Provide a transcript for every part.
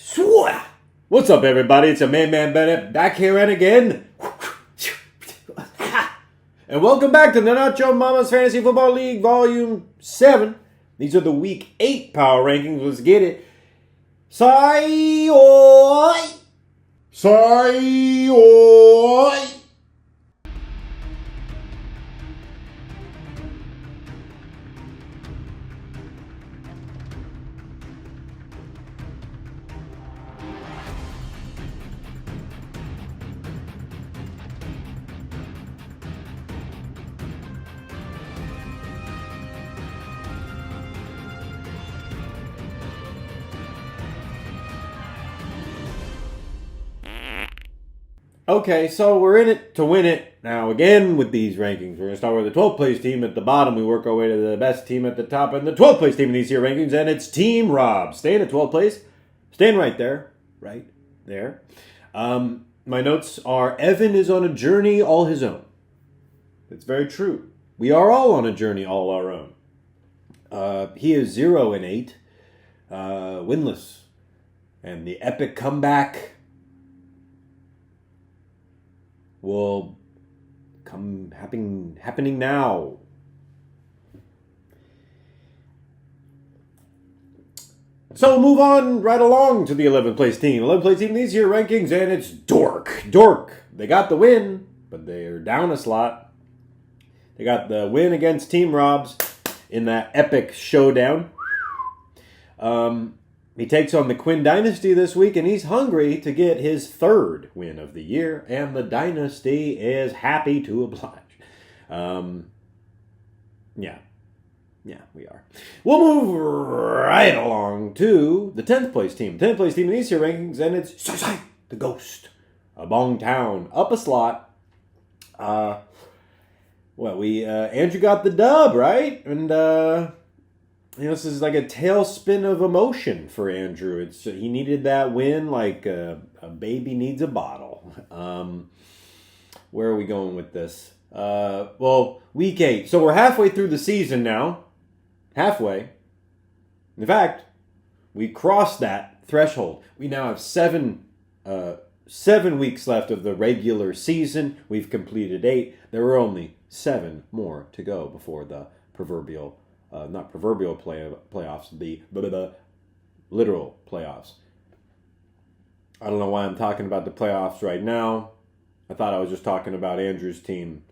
Swah! What's up, everybody? It's a man Bennett back here and again. And welcome back to the Nacho Mama's Fantasy Football League Volume 7. These are the Week 8 power rankings. Let's get it. Sai-oi! Sai-oi! Okay, so we're in it to win it. Now, again, with these rankings, we're going to start with the 12th place team at the bottom. We work our way to the best team at the top, and the 12th place team in these here rankings, and it's Team Rob. Staying at 12th place. Staying right there. Right there. My notes are, Evan is on a journey all his own. It's very true. We are all on a journey all our own. He is 0-8, winless. And the epic comeback will come happening now. So we'll move on right along to the 11th place team. 11th place team in these year rankings, and it's Dork. Dork. They got the win, but they're down a slot. They got the win against Team Rob's in that epic showdown. He takes on the Quin Dynasty this week, and he's hungry to get his third win of the year, and the Dynasty is happy to oblige. Yeah, we are. We'll move right along to the 10th place team. 10th place team in these here rankings, and it's the Ghost. Bongtown, up a slot. Andrew got the dub, right? And, this is like a tailspin of emotion for Andrew. He needed that win like a baby needs a bottle. Where are we going with this? Week 8. So we're halfway through the season now. Halfway. In fact, we crossed that threshold. We now have 7 weeks left of the regular season. We've completed 8. There are only 7 more to go before the proverbial playoffs, the literal playoffs. I don't know why I'm talking about the playoffs right now. I thought I was just talking about Andrew's team,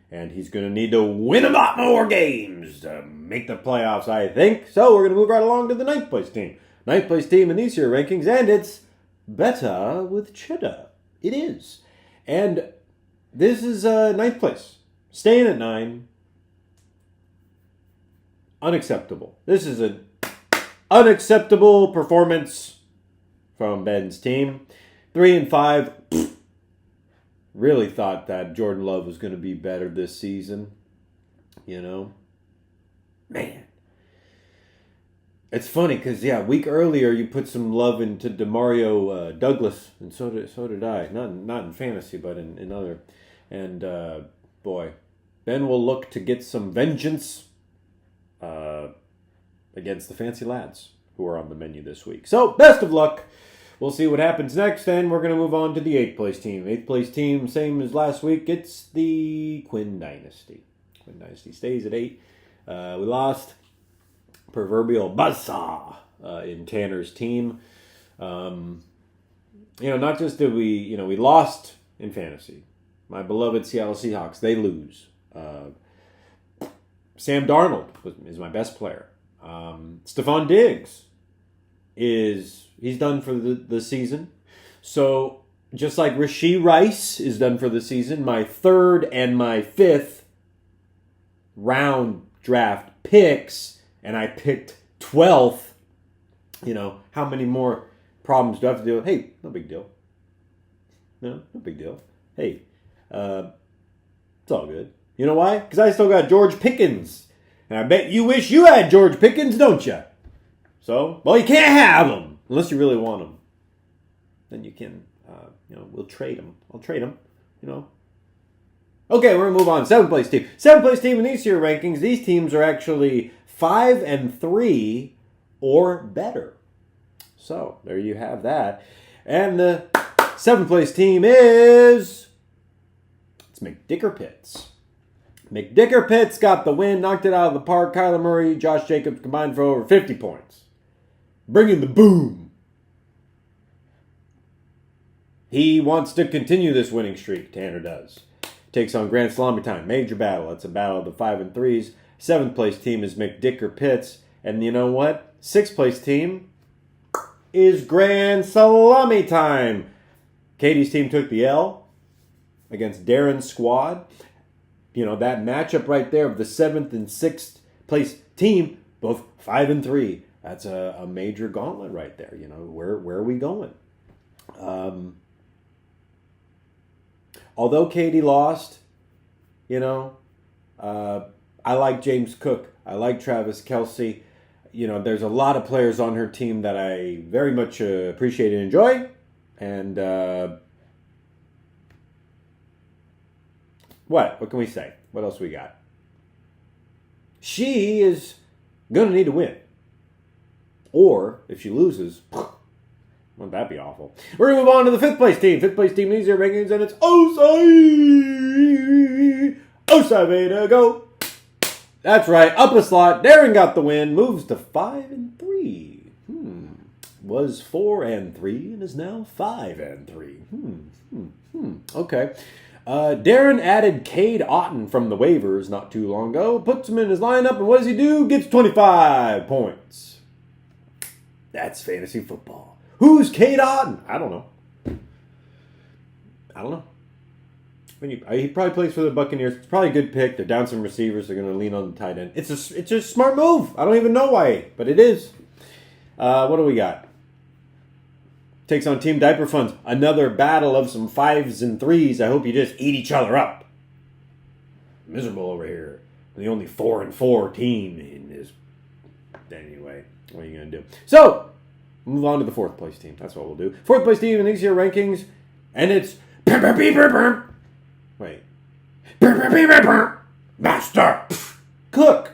and he's going to need to win a lot more games to make the playoffs, I think. So we're going to move right along to the 9th place team. 9th place team in these here rankings, and it's Betta W Cheddar. It is. And this is 9th place. Staying at 9. Unacceptable. This is an unacceptable performance from Ben's team. 3-5. Really thought that Jordan Love was going to be better this season. Man. It's funny because, a week earlier you put some love into DeMario Douglas, and so did I. Not in fantasy, but in other. And, boy, Ben will look to get some vengeance against the fancy lads who are on the menu this week. So, best of luck. We'll see what happens next, and we're going to move on to the 8th place team. 8th place team, same as last week, it's the Quin Dynasty. Quin Dynasty stays at 8. We lost proverbial buzzsaw in Tanner's team. Not just did we lost in fantasy. My beloved Seattle Seahawks, they lose. Sam Darnold is my best player. Stephon Diggs he's done for the season. So just like Rashee Rice is done for the season, my 3rd and my 5th round draft picks, and I picked 12th. How many more problems do I have to deal with? Hey, no big deal. No big deal. Hey, it's all good. You know why? Because I still got George Pickens. And I bet you wish you had George Pickens, don't you? So, you can't have him. Unless you really want him. Then you can, we'll trade him. I'll trade him, Okay, we're going to move on. 7th place team. 7th place team in these year rankings. These teams are actually 5-3 or better. So there you have that. And the 7th place team is... it's McDicker Pitts. McDicker Pitts got the win, knocked it out of the park. Kyler Murray, Josh Jacobs combined for over 50 points. Bringing the boom. He wants to continue this winning streak, Tanner does. Takes on Grand Salami time. Major battle. It's a battle of the 5 and 3s. 7th place team is McDicker Pitts. And you know what? 6th place team is Grand Salami time. Katie's team took the L against Darren's squad. You know, that matchup right there of the 7th and 6th place team, both 5 and 3. That's a major gauntlet right there. You know, where are we going? Although Katie lost, you know, I like James Cook. I like Travis Kelce. You know, there's a lot of players on her team that I very much appreciate and enjoy. And what can we say? What else we got? She is going to need to win. Or, if she loses, wouldn't that be awful? We're going to move on to the 5th place team. 5th place team needs their rankings, and it's Osai way to go. That's right, up a slot. Darren got the win, moves to 5 and 3. Was 4 and 3 and is now 5 and 3. Okay. Darren added Cade Otton from the waivers not too long ago. Puts him in his lineup, and what does he do? Gets 25 points. That's fantasy football. Who's Cade Otton? I don't know. He probably plays for the Buccaneers. It's probably a good pick. They're down some receivers. They're going to lean on the tight end. It's a smart move. I don't even know why, but it is. What do we got? Takes on Team Diaper Funds. Another battle of some 5s and 3s. I hope you just eat each other up. Miserable over here. The only 4 and 4 team in this. Anyway, what are you going to do? So, move on to the 4th place team. That's what we'll do. 4th place team in these here rankings. And it's... Wait. Master Cook.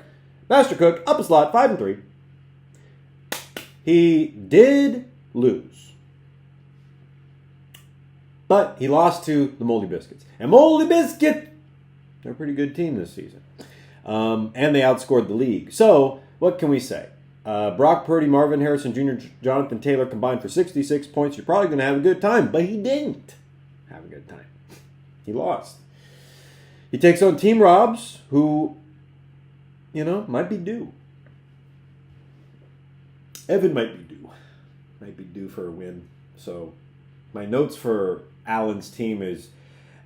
Master Cook, up a slot, 5 and 3. He did lose. But he lost to the Moldy Biscuits. And Moldy Biscuits, they're a pretty good team this season. And they outscored the league. So, what can we say? Brock Purdy, Marvin Harrison Jr., Jonathan Taylor combined for 66 points. You're probably going to have a good time. But he didn't have a good time. He lost. He takes on Team Robs, who, you know, might be due. Evan might be due. Might be due for a win. So, my notes for Alan's team is,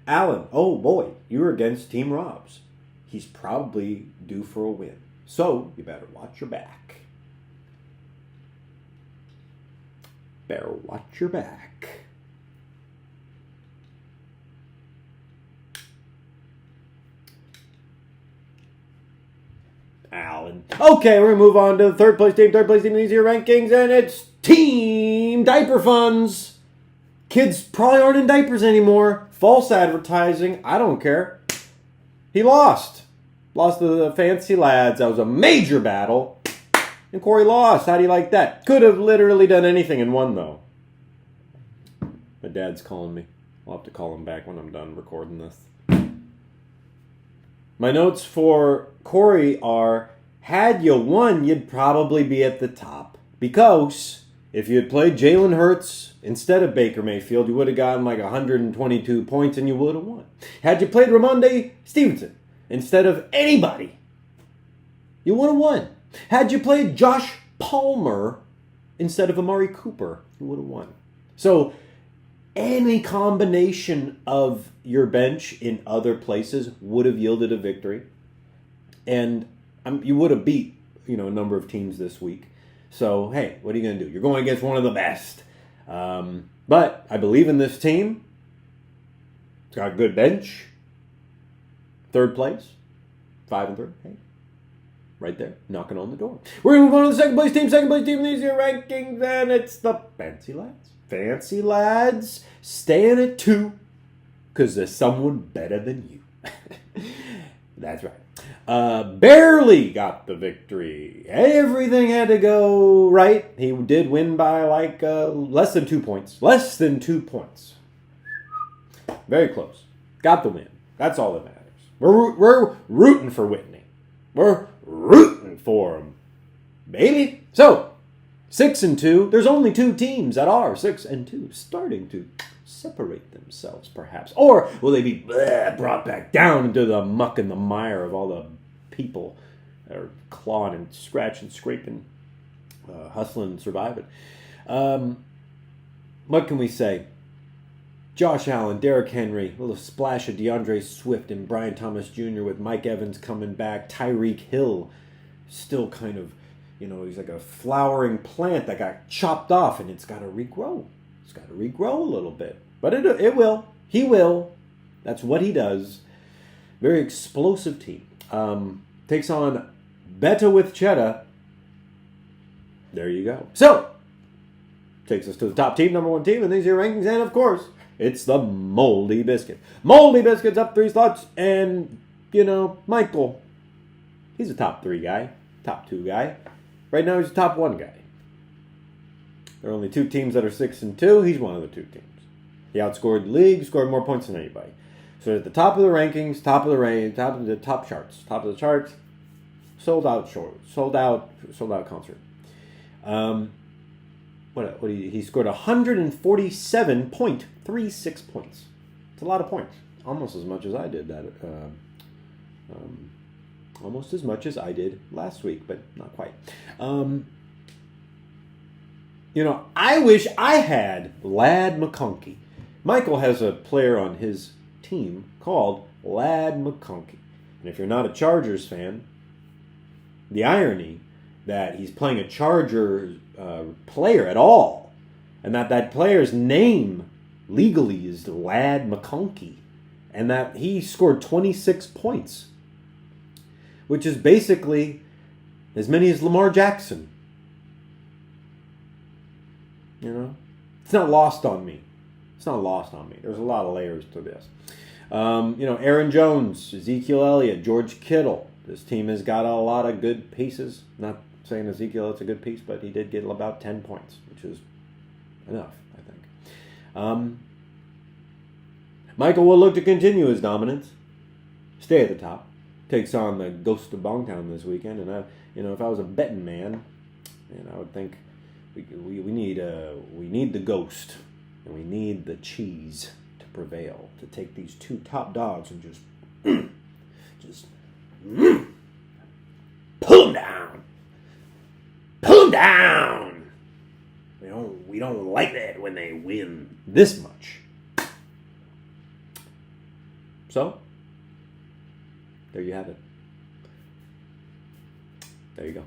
Alan, oh boy, you're against Team Robs. He's probably due for a win. So, you better watch your back. Better watch your back. Alan. Okay, we're going to move on to the 3rd place team. 3rd place team in these here rankings, and it's Team Diaper Funds. Kids probably aren't in diapers anymore. False advertising. I don't care. He lost. Lost to the Fancy Lads. That was a major battle. And Corey lost. How do you like that? Could have literally done anything and won, though. My dad's calling me. I'll have to call him back when I'm done recording this. My notes for Corey are, had you won, you'd probably be at the top. Because if you had played Jalen Hurts instead of Baker Mayfield, you would have gotten like 122 points and you would have won. Had you played Ramondre Stevenson instead of anybody, you would have won. Had you played Josh Palmer instead of Amari Cooper, you would have won. So, any combination of your bench in other places would have yielded a victory. And you would have beat, a number of teams this week. So, hey, what are you going to do? You're going against one of the best. But I believe in this team. It's got a good bench. 3rd place. 5 and 3. Hey, right there, knocking on the door. We're going to move on to the 2nd place team. 2nd place team in these here rankings, and it's the Fancy Lads. Fancy Lads staying at 2 because there's someone better than you. That's right. Barely got the victory. Everything had to go right. He did win by like less than 2 points. Less than 2 points. Very close. Got the win. That's all that matters. We're rooting for Whitney. We're rooting for him, baby. So, 6-2. There's only 2 teams that are 6-2, starting to separate themselves, perhaps. Or will they be brought back down into the muck and the mire of all the people that are clawing and scratching, scraping, hustling and surviving? What can we say? Josh Allen, Derrick Henry, a little splash of DeAndre Swift and Brian Thomas Jr. with Mike Evans coming back. Tyreek Hill still kind of, he's like a flowering plant that got chopped off and it's got to regrow. It's got to regrow a little bit. But it will. He will. That's what he does. Very explosive team. Takes on Betta with Cheddar. There you go. So, takes us to the top team, number 1 team, and these are your rankings. And, of course, it's the Moldy Biscuit. Moldy Biscuits up 3 slots. And, Michael, he's a top 3 guy. Top 2 guy. Right now, he's a top 1 guy. There are only 2 teams that are 6-2. He's one of the 2 teams. He outscored the league, scored more points than anybody. So at the top of the rankings, top of the range, top of the charts, sold out concert. He scored 147.36 points. It's a lot of points, almost as much as I did almost as much as I did last week, but not quite. I wish I had Lad McConkey. Michael has a player on his team called Lad McConkey. And if you're not a Chargers fan, the irony that he's playing a Chargers player at all, and that player's name legally is Lad McConkey, and that he scored 26 points, which is basically as many as Lamar Jackson. It's not lost on me. There's a lot of layers to this. Aaron Jones, Ezekiel Elliott, George Kittle. This team has got a lot of good pieces. Not saying Ezekiel Elliott's a good piece, but he did get about 10 points, which is enough, I think. Michael will look to continue his dominance. Stay at the top. Takes on the Ghost of Bongtown this weekend. And, if I was a betting man, I would think we need the ghost, and we need the cheese to prevail, to take these 2 top dogs and just pull them down. Pull them down. We don't like that when they win this much. So, there you have it. There you go.